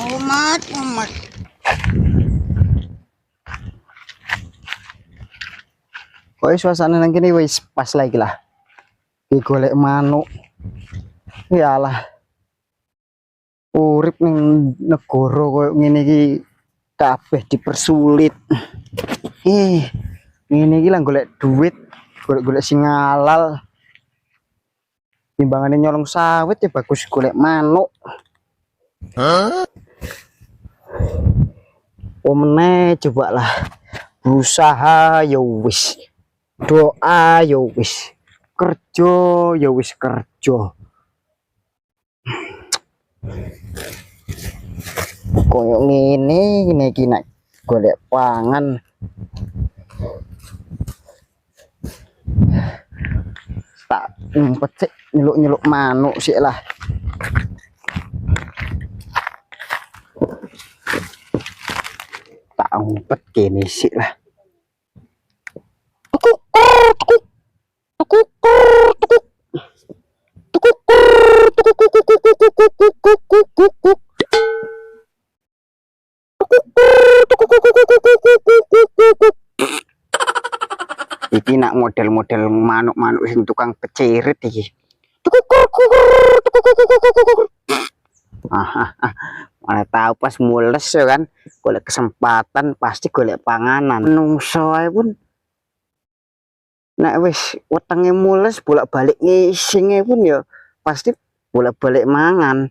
Umat, umat. Kok suasana nang kene wis pas lagi lah. Ki golek manuk. Yalah. Urip ning negara koyo ngene iki kabeh dipersulit. Ngene iki lah golek duit, golek sing halal. Timbangane nyolong sawit ya bagus golek manuk. Omene coba lah berusaha ya wis, doa ya wis, kerja ya wis kerja. Koyo ngene iki nek golek pangan tak ngumpet sik nyeluk-nyeluk manuk sik lah. Tak ngumpet kene sik lah. Iki nak model-model manuk-manuk sing tukang kecirit iki. Mana tahu pas mules ya kan, golek kesempatan pasti golek panganan. Menungso ae pun nek wis wetenge mules bolak-balik ngising pun ya pasti bolak-balik mangan.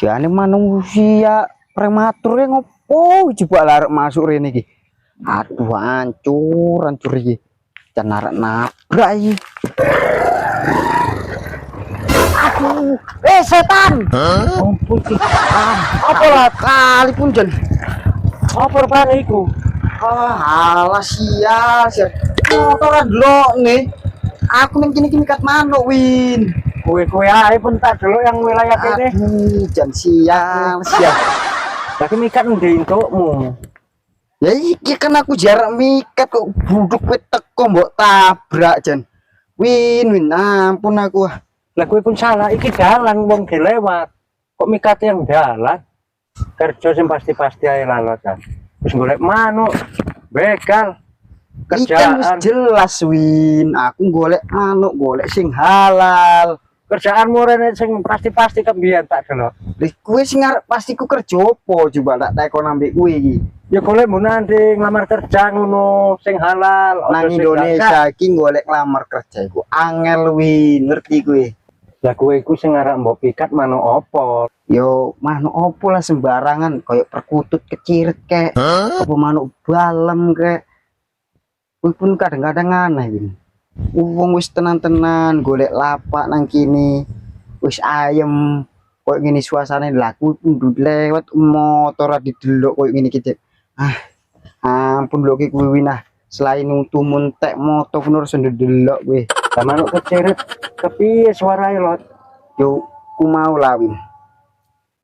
Jane manusia prematur ngopo coba larek masuk rene iki. Aduh hancur iki. Jan arek nabrak iki. Aduh, setan. Ampun iki. Apa lah kali pun jan. Apa rupane iku? Alah sial. Motoran delok nih. Aku ning kene kat manuk win. Kowe ae pun tak delok yang wilayah kene. Jan sial. Tapi mikat ndi entukmu? Ya iki kan aku jarak mikat kok buduk kowe teko mbok tabrak jan. Win ampun aku. Lah kowe pun salah iki dalan wong ge lewat. Kok mikat yang dalan? Kerja sing pasti-pasti ae lalotan. Wis golek manuk, begal. Kerjaan wis jelas win, aku golek manuk, golek sing halal. Kerjaanmu rene sing pasti-pasti kebiyen tak delok. Lha kowe sing arep pasti ku kerja apa coba tak takon ambek kowe iki. Ya golek mun nanti ngamar kerja ngono sing halal. Nang Indonesia iki golek ngamar kerja iku angel win, ngerti kowe. Lah kowe iku sing arep mbok pikat manuk apa? Yo manuk apa lah sembarangan koyo perkutut kecirit kek. Apa manuk balem kek. Kowe pun kadang-kadang aneh ini. Wong wis tenan-tenan golek lapak nang kini. Wis ayem koyo ngene suasane laku pun lewat motor didelok koyo ngene iki. Ampun lho ki kowe winah. Selain nutu muntek motor pun harus ndelok kowe. Lah manuk kecirit kepiye suarae lot? Yo ku mau lawin.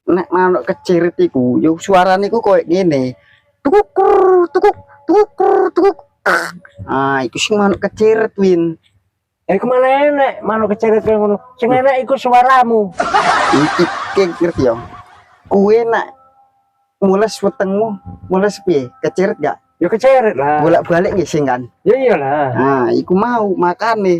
Nek manuk kecirit iku yo suarane iku koyo ngene. Tukuk tukuk. Iku sing manuk kecirit win. Iku malah enek manuk kecirit kaya ngono. Sing enek iku suaramu. Iki ngerti yo. Kuwe nak mules wetengmu, mules piye? Kecirit gak? Yo kecirit lah. Bolak-balik ngising kan? Ya iyalah. Iku mau makane.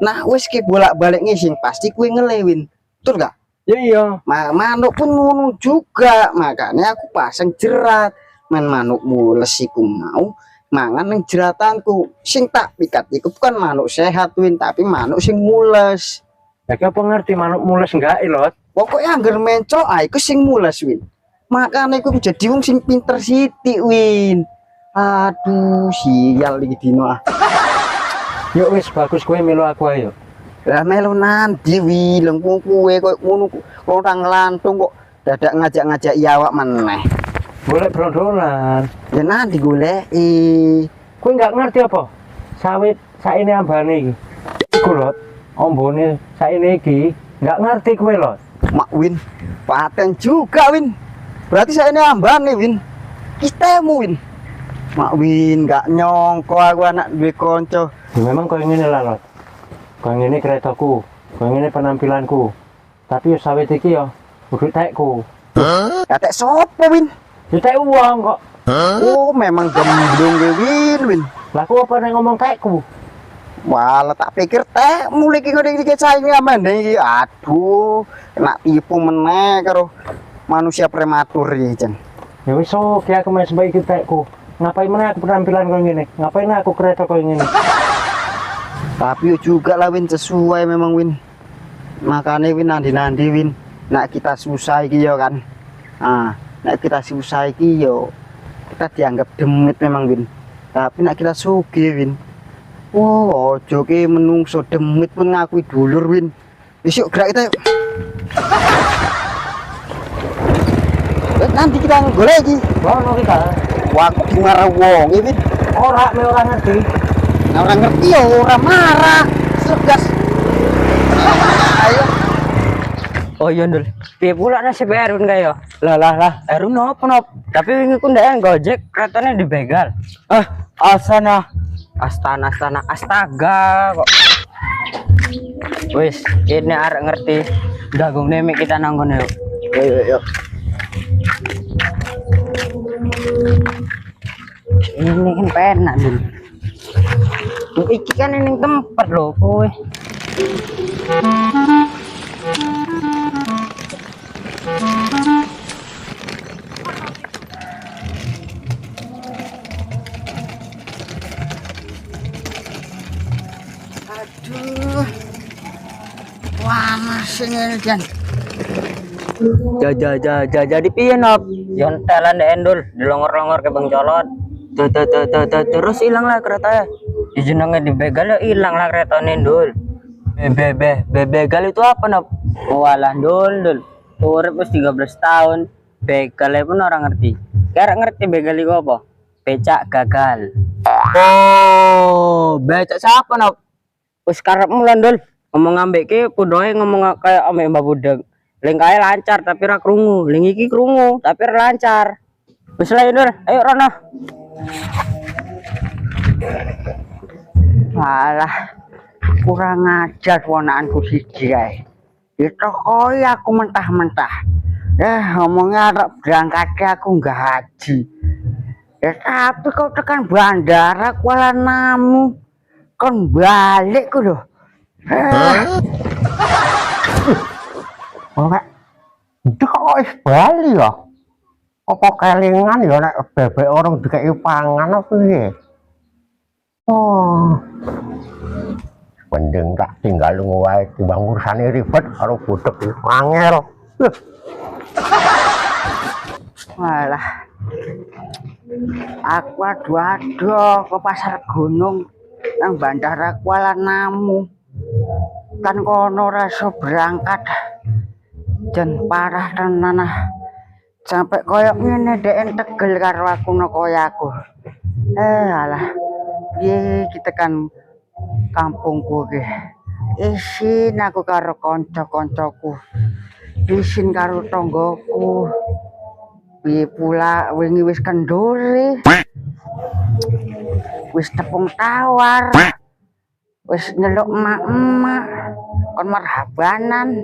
Nah wis ki bolak-balik ngising pasti kuwe ngelewin. Betul gak? Ya iya. Manuk pun ngono juga, makanya aku pasang jerat. Manuk mules iku mau mangan nang jeratanku. Sing tak pikat iku bukan manuk sehat win, tapi manuk sing mules. Lah apa ngerti manuk mules enggak Lot? Pokoknya angger mencok iku sing mules win. Makanya aku jadi wong sing pinter sithik win. Aduh sial iki dino. Yuk wis bagus kowe melu aku ayo. Lah melu nanti wileng kowe koyo ngono orang lantung kok dadak ngajak-ngajak awak meneh. Golek brondolan. Ya nanti goleki. Kowe enggak ngerti apa? Sawit saene ambane iki. Iku lho, ombone saene iki Nggak ngerti kowe Lot. Mak Win, paten juga Win. Berarti saya ini ambane Win. Kitemu Win. Mak Win gak nyongko aku anak duwe konco. Memang kau ingin lah Lot. Kau ingin keretaku, kau ingin penampilanku. Tapi ya sawit iki ya, kudu tekku. Katek sopo Win? Ya tek uang kok. Oh memang gemblung ge Win. Laku apa nek ngomong tekku? Walah tak pikir teh mulai ki ngene iki saingi amane iki. Aduh, kena tipu meneh karo manusia prematur iki, Jen. Ya wis oke aku main sebaik tekku. Ngapain mana aku penampilan kau ngene? Ngapain aku kereta kau ngene? Tapi juga lah Win sesuai memang Win. Makanya Win nandi Win. Nak kita susah iki yo kan. Nah, nak kita susah iki yo kita dianggap demit memang Win. Tapi nak kita sugih Win. Oh, ojo ki menungso demit pun ngakui dulur Win. Wis yuk gerak kita yuk. Nanti kita golek iki. Ono kita. Waktu di marah wong iki Win. Ora me ora ngerti. Nah, orang ngerti ya orang marah. Segas. Ayo. Oh iya Ndul, piye pula nasib Erun kaya? Lah, Erun nopo nop? Tapi wingi ku ndek Gojek keretane dibegal. Astana astaga kok. Wis, ini arek ngerti. Dagung nemi kita nanggon yuk. Yuk. Ini kan penak Ndul. Iki kan ini tempat lho kowe. Aduh. Panas ini Jan. Jadi piye nop? Yontelan ndek Endul, dilongor-longor ke Bang Colot. Terus hilang lah keretanya. Jenenge dibegal ya hilang lah keretane Ndul. Begal itu apa nop? Walah Ndul. Urip wis 13 tahun. Begal pun orang ngerti. Kira ngerti begal itu apa? Becak gagal. Oh, becak siapa nop? Wis karepmu lah Ndul. Ngomong ambek ki kudoe ngomong kayak ambek Mbak Budeg. Ling kae lancar tapi ra krungu. Ling iki krungu tapi ra lancar. Wis lah Ndul, ayo rono. Alah, kurang ajar ponakanku siji kae. Ditokoi aku mentah-mentah. Ngomongnya arep berangkat aku nggak haji. Tapi kau tekan bandara Kuala Namu. Kon balik ku lho. Ora. Itu kok wis bali ya? Apa kelingan ya nek bebek orang dikeki pangan apa piye? Oh. Mending tak tinggal wae timbang urusane ribet karo budek angel. Walah. Aku adu-adu ke pasar gunung nang bandara Kuala Namu. Kan kono rasa berangkat. Jan parah tenan ah. Sampai koyok ngene dek Tegel karo aku no koyaku. Alah. Piye kita kan kampungku ki. Isin aku karo kanca-kancaku. Isin karo tonggoku. Piye pula wingi wis kenduri. Wis tepung tawar. Wis nyeluk emak-emak. Kon marhabanan.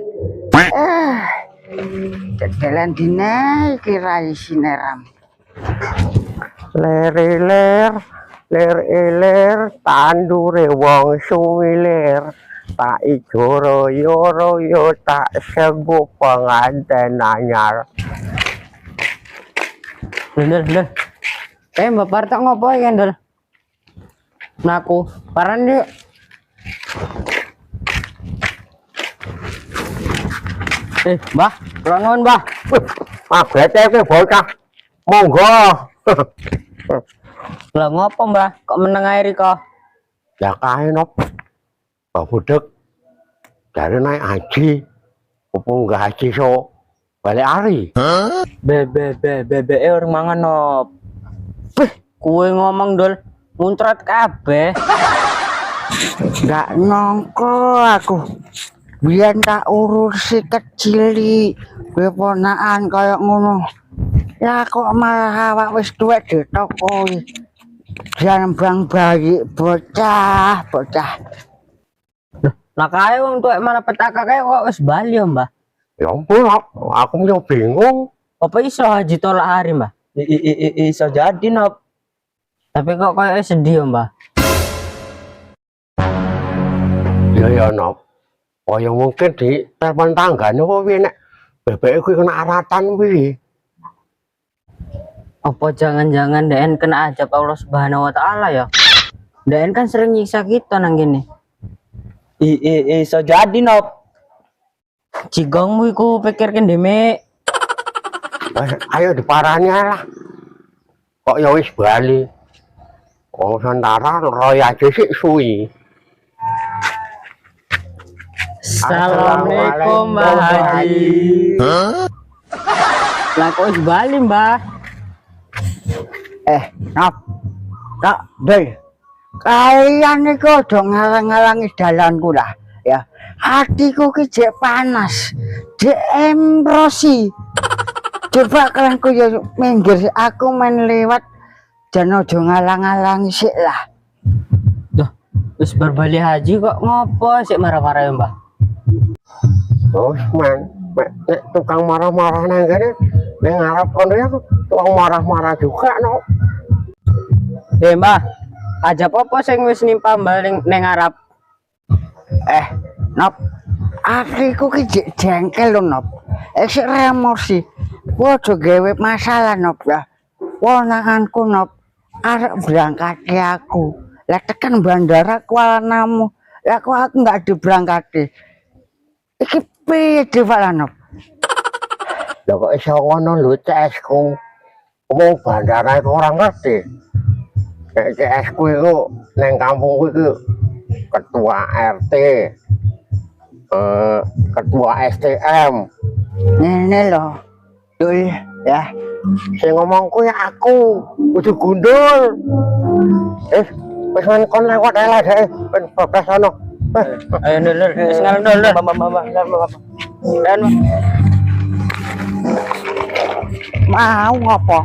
Jalan dine kira isine ram. Ler tandure wong suwilir tak ijo royo tak sego penganten anyar. Ndul. Mbak Parto ngopo ya Ndul? Naku, paran yuk. Mbah, kula nuwun, Mbah. Bete bocah. Monggo. Lah ngopo, Mbah? Kok meneng ae riko? Ya kae nop. Pak Budek dari naik haji. Apa enggak haji so balik hari? Bebe orang mangan nop. Kue ngomong Dul, muncrat kabeh. Gak nyongko aku biyen tak urusi kecili beponaan kaya ngono. Ya kok malah awak wis tuwek ditokoi. Jambang bayi bocah. Lah kae wong tuwek malah petaka kae kok wis bali ya, Mbah. Ya ampun, aku yo bingung. Apa iso haji tolak hari, Mbah? Iso jadi nop. Tapi kok kayak sedih ya, Mbah. Ya nop. Oh ya mungkin di telepon tanggane kok piye nek bebeke kuwi kena aratan piye. Apa jangan-jangan DN kena ajab Allah Subhanahu wa taala ya? DN kan sering nyiksa kita nang gini. Iso jadi nop. Cigongmu iku pikirkan deme. Ayo diparani lah. Kok ya wis bali. Oh sementara roy aja sih suwi. Assalamualaikum Mbah Haji. Lah kok wis bali, Mbah? Nop. Tak, Doi. Kalian niku aja ngalang-alangi dalanku lah, ya. Hatiku ki jek panas, jek emosi. Coba kalian ku ya minggir, aku main lewat, jangan aja ngalang-alangi sik lah. Duh, wis berbali haji kok ngopo sik marah-marah ya, Mbah? Oh man, nek tukang marah-marah nang kene ning ngarep kono ya tukang marah-marah juga no. Mbah, ajab apa sing wis nimpa Mbah ning ngarep? Nop, aku ki jek jengkel lho, Nop. Sik emosi. Ku aja gawe masalah, Nop ya. Ponanganku, Nop, arek berangkat aku. Lah tekan bandara Kuala Namu. Lah aku enggak diberangkati. Iki piye Pak Nop? Lah kok iso ngono lho CS-ku. Wong bandara itu orang ngerti. Nek CS-ku iku ning kampungku iku ketua RT. Ketua STM. Ini loh. Dul ya. Sing ngomong kuwi aku, kudu gundul. Wis kon lewat ae lah deh, ben bablas sono. Ayo dulur, wis ngalem dulur. Dan Mau apa?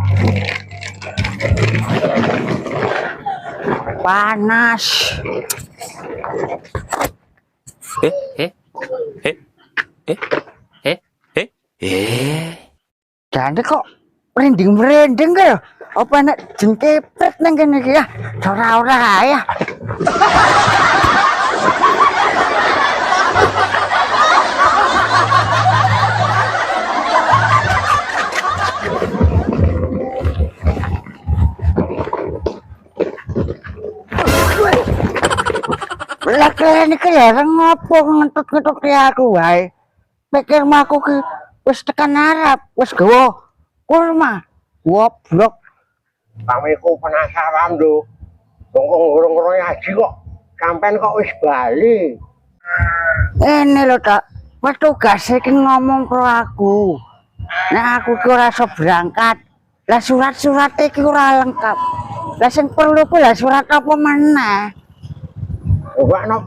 Panas. Jadi kok merinding ya? Apa nek jengkepret nang kene iki ya? Ora ya. Lah kalian iki larang ngopo ngentut-ngentut aku wae. Pikirmu aku ki wis tekan Arab, wis gawa kurma. Goblok. Kamiku penasaran lho. Wong ngurung-ngurung haji kok sampean kok wis bali. Ini lho tak, petugas iki ngomong karo aku. Nah aku ki ora iso berangkat. Lah surat-surat iki ora lengkap. Lah sing perlu ku lah surat apa meneh? Coba no,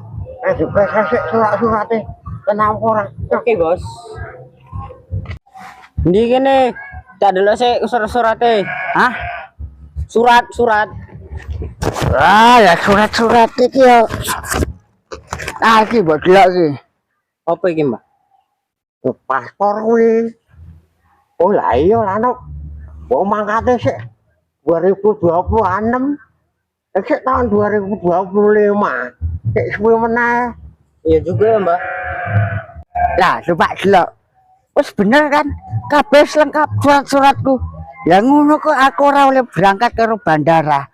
diperiksa sik surat-surate. Kenapa ora? oke, Bos. Ndi kene? Tak delok sik surat-surate. Hah? Surat. Ya surat-surat iki yo. Ah iki mbok delok iki. Apa iki, Mbak? Paspor kuwi. Oh lah iya lah no. Wong mangkate sik 2026. Sik tahun 2025. Sik suwe meneh. Iya juga ya, Mbak. Lah coba delok. Wis bener kan? Kabeh lengkap surat-suratku. Lah ngono kok aku ora oleh berangkat ke bandara.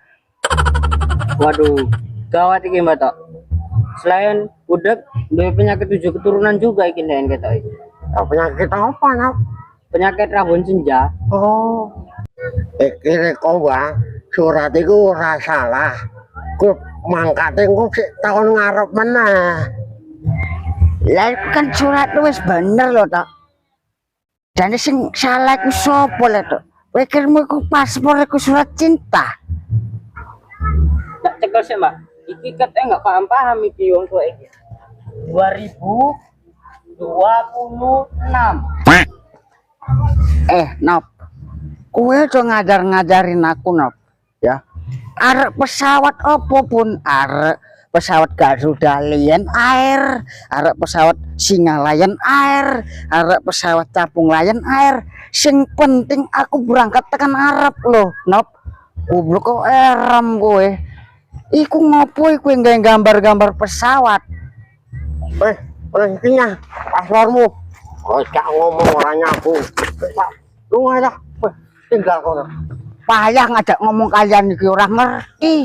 Waduh, gawat iki, Mbak Tok. Selain budak, duwe penyakit 7 keturunan juga iki nek ketok iki. Penyakit apa no? Penyakit rabun senja. Oh. Iki kok Bang, surat iku ora salah. Ku mangkate engko sik tahun ngarep meneh. Lah kan surat wis bener lho tok. Dan sing salah iku sapa lho tok? Pikirmu iku paspor iku surat cinta. Tak cekel sih, Mbak. Iki katanya nggak paham-paham iki wong tua iki. 26. Nop. Kowe aja ngajar-ngajarin aku, Nop. Ya. Arek pesawat apa pun, arek pesawat Garuda Lion Air, arek pesawat Singa Lion Air, arek pesawat Capung Lion Air. Sing penting aku berangkat tekan Arab loh, Nop. Goblok kok eram kowe. Iku ngopo iku nggawe gambar-gambar pesawat. Berhentinya paspormu. Kocak ngomong orang nyabu. Lu ngajak, tinggal kono. Payah ngajak ngomong kalian iki ora ngerti.